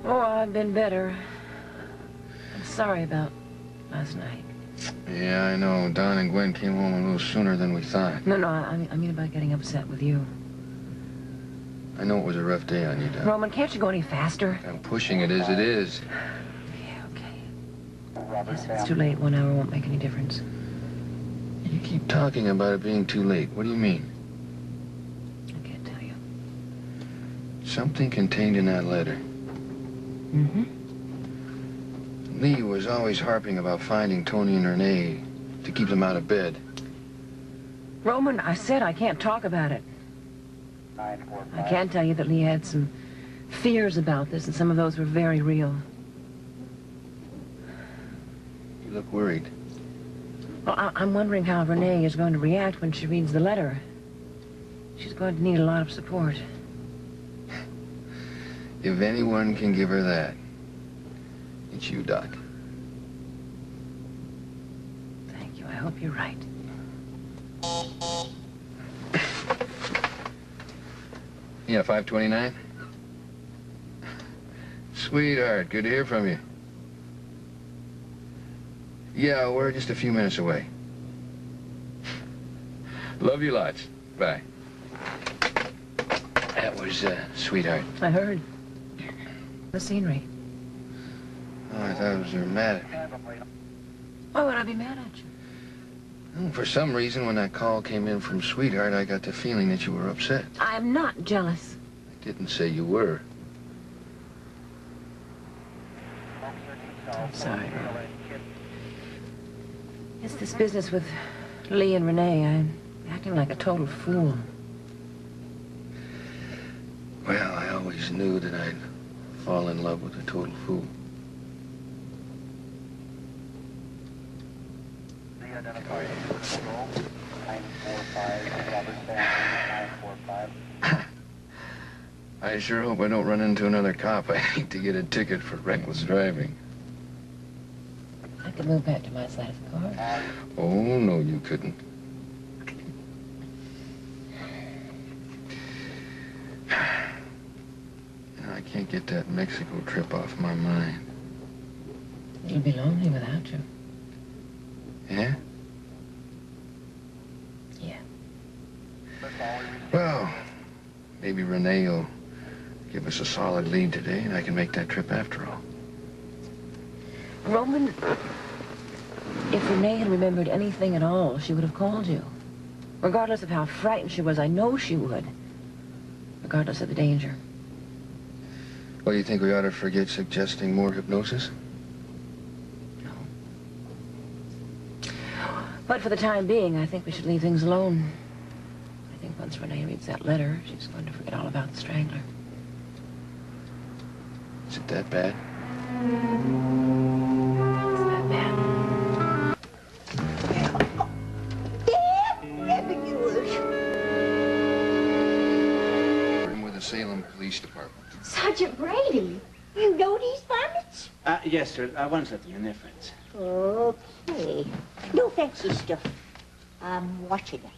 Oh, I've been better. I'm sorry about last night. Yeah, I know. Don and Gwen came home a little sooner than we thought. No, I mean about getting upset with you. I know it was a rough day on you, Don. Roman, can't you go any faster? I'm pushing it as it is. Yeah, okay. Yes, if it's too late, 1 hour won't make any difference. You keep talking about it being too late. What do you mean? I can't tell you. Something contained in that letter. Mm-hmm. Lee was always harping about finding Tony and Renee to keep them out of bed. Roman, I said I can't talk about it. I can tell you that Lee had some fears about this, and some of those were very real. You look worried. Well, I'm wondering how Renee is going to react when she reads the letter. She's going to need a lot of support. If anyone can give her that, it's you, Doc. Thank you. I hope you're right. Yeah, 529? Sweetheart, good to hear from you. Yeah, we're just a few minutes away. Love you lots. Bye. That was, sweetheart. I heard. The scenery. Oh, I thought it was dramatic. Why would I be mad at you? Well, for some reason, when that call came in from Sweetheart, I got the feeling that you were upset. I'm not jealous. I didn't say you were. I'm sorry. It's this business with Lee and Renee. I'm acting like a total fool. Well, I always knew that I'd fall in love with a total fool. I sure hope I don't run into another cop. I hate to get a ticket for reckless driving. I could move back to my side of the car. Oh, no, you couldn't. I can't get that Mexico trip off my mind. You'll be lonely without you. Yeah? Yeah. Well, maybe Renee will give us a solid lead today, and I can make that trip after all. Roman, if Renee had remembered anything at all, she would have called you. Regardless of how frightened she was, I know she would. Regardless of the danger. Well, you think we ought to forget suggesting more hypnosis? No. But for the time being, I think we should leave things alone. I think once Renee reads that letter, she's going to forget all about the strangler. Is it that bad? It's that bad. We're with the Salem Police Department. Sergeant Brady, you know these varmints? Yes, sir. One's at you and their friends. Okay. No fancy stuff. I'm watching it.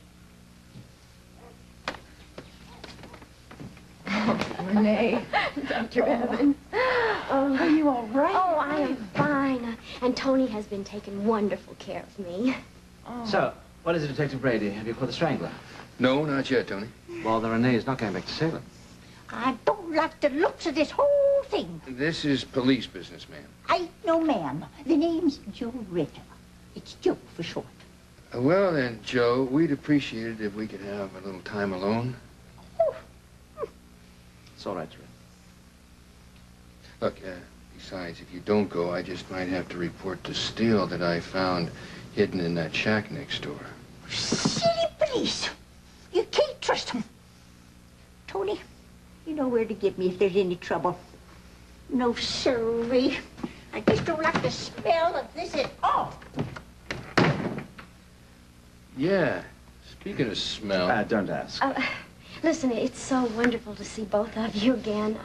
Oh, Renee. Dr. Evans. Oh, are you all right? Oh, I am fine. And Tony has been taking wonderful care of me. Oh. So, what is it, Detective Brady? Have you caught the strangler? No, not yet, Tony. Well, the Renee is not going back to Salem. I don't like the looks of this whole thing. This is police business, ma'am. I ain't no ma'am. The name's Joe Ritter. It's Joe for short. Well then, Joe, we'd appreciate it if we could have a little time alone. It's all right, sir. Look, besides, if you don't go, I just might have to report the steel that I found hidden in that shack next door. Silly police. You can't trust them. Tony, you know where to get me if there's any trouble. No, sirree. I just don't like the smell of this at all. Yeah. Speaking of smell... Don't ask. Listen, it's so wonderful to see both of you again.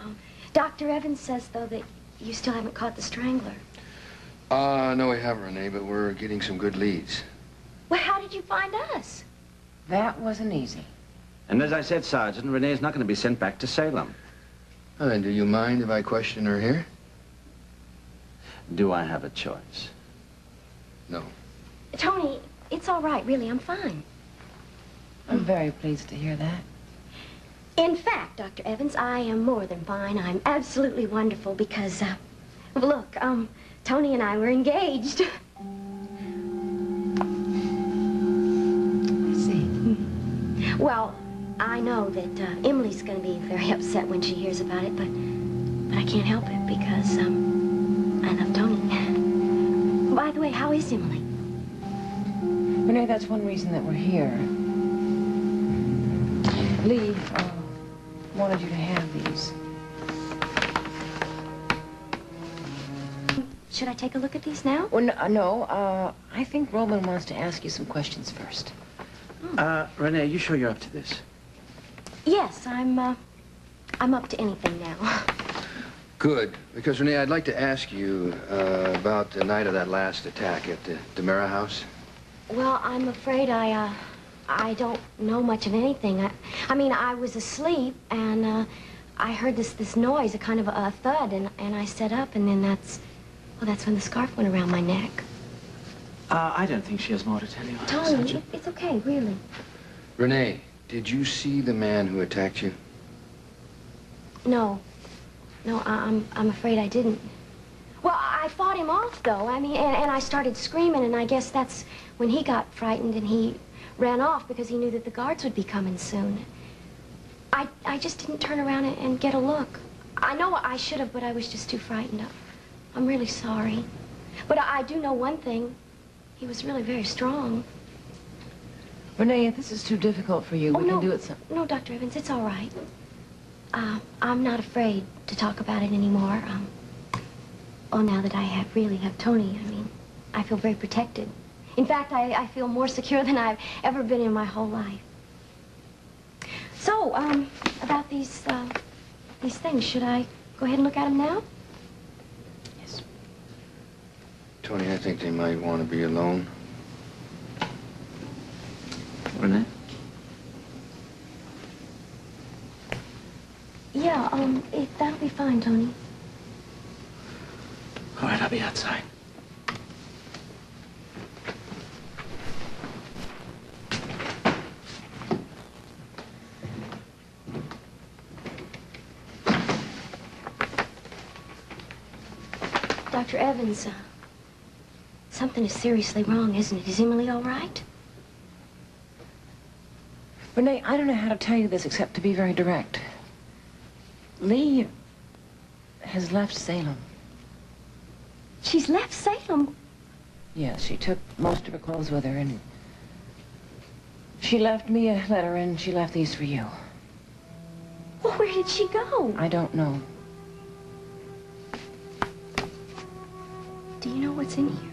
Dr. Evans says, though, that you still haven't caught the strangler. No, we haven't, Renee, but we're getting some good leads. Well, how did you find us? That wasn't easy. And as I said, Sergeant, Renee's not going to be sent back to Salem. Well, then, do you mind if I question her here? Do I have a choice? No. Tony, it's all right, really. I'm fine. I'm very pleased to hear that. In fact, Dr. Evans, I am more than fine. I'm absolutely wonderful because, look, Tony and I were engaged. I see. Well, I know that Emily's going to be very upset when she hears about it, but I can't help it because I love Tony. By the way, how is Emily? Renee, that's one reason that we're here. Lee wanted you to have these. Should I take a look at these now? Well, no, I think Roman wants to ask you some questions first. Renee, you sure you're up to this? Yes, I'm up to anything now. Good, because Renee, I'd like to ask you about the night of that last attack at the DeMera house. Well, I'm afraid I don't know much of anything. I mean, I was asleep, and I heard this noise, a kind of a thud, and I sat up, and then that's when the scarf went around my neck. I don't think she has more to tell you. Tony, it's okay, really. Renee, did you see the man who attacked you? No, I'm afraid I didn't. Well, I fought him off, though. I mean, and I started screaming, and I guess that's when he got frightened and he ran off because he knew that the guards would be coming soon. I just didn't turn around and get a look. I know I should have, but I was just too frightened. I'm really sorry. But I do know one thing. He was really very strong. Renee, if this is too difficult for you, we can do it some... No, Dr. Evans, it's all right. I'm not afraid to talk about it anymore. Now that I really have Tony, I mean, I feel very protected. In fact, I feel more secure than I've ever been in my whole life. So, about these things, should I go ahead and look at them now? Yes. Tony, I think they might want to be alone. Renee? Yeah, that'll be fine, Tony. All right, I'll be outside. Dr. Evans, something is seriously wrong, isn't it? Is Emily all right? Renee, I don't know how to tell you this except to be very direct. Lee has left Salem. She's left Salem. Yes, she took most of her clothes with her, and she left me a letter, and she left these for you. Well, where did she go? I don't know. Do you know what's in here?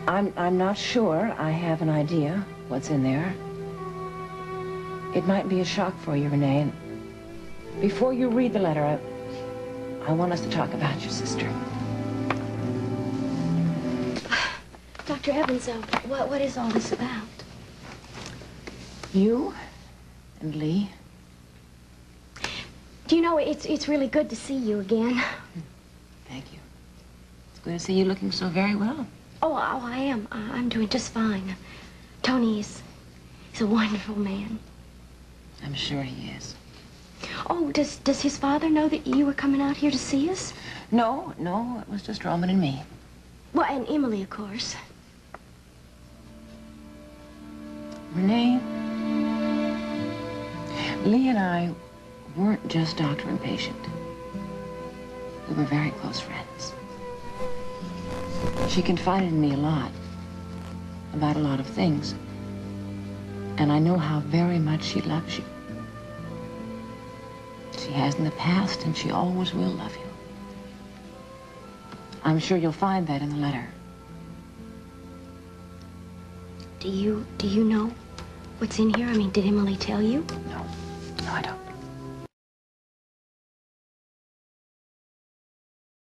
I'm not sure. I have an idea what's in there. It might be a shock for you, Renee. And before you read the letter, I want us to talk about your sister. Dr. Evans, what is all this about? You and Lee. Do you know, it's really good to see you again. Thank you. It's good to see you looking so very well. Oh, I am. I'm doing just fine. Tony is a wonderful man. I'm sure he is. Oh, does his father know that you were coming out here to see us? No, it was just Roman and me. Well, and Emily, of course. Renee, Lee and I weren't just doctor and patient. We were very close friends. She confided in me a lot about a lot of things. And I know how very much she loves you. She has in the past, and she always will love you. I'm sure you'll find that in the letter. Do you know what's in here? I mean, did Emily tell you? No, I don't.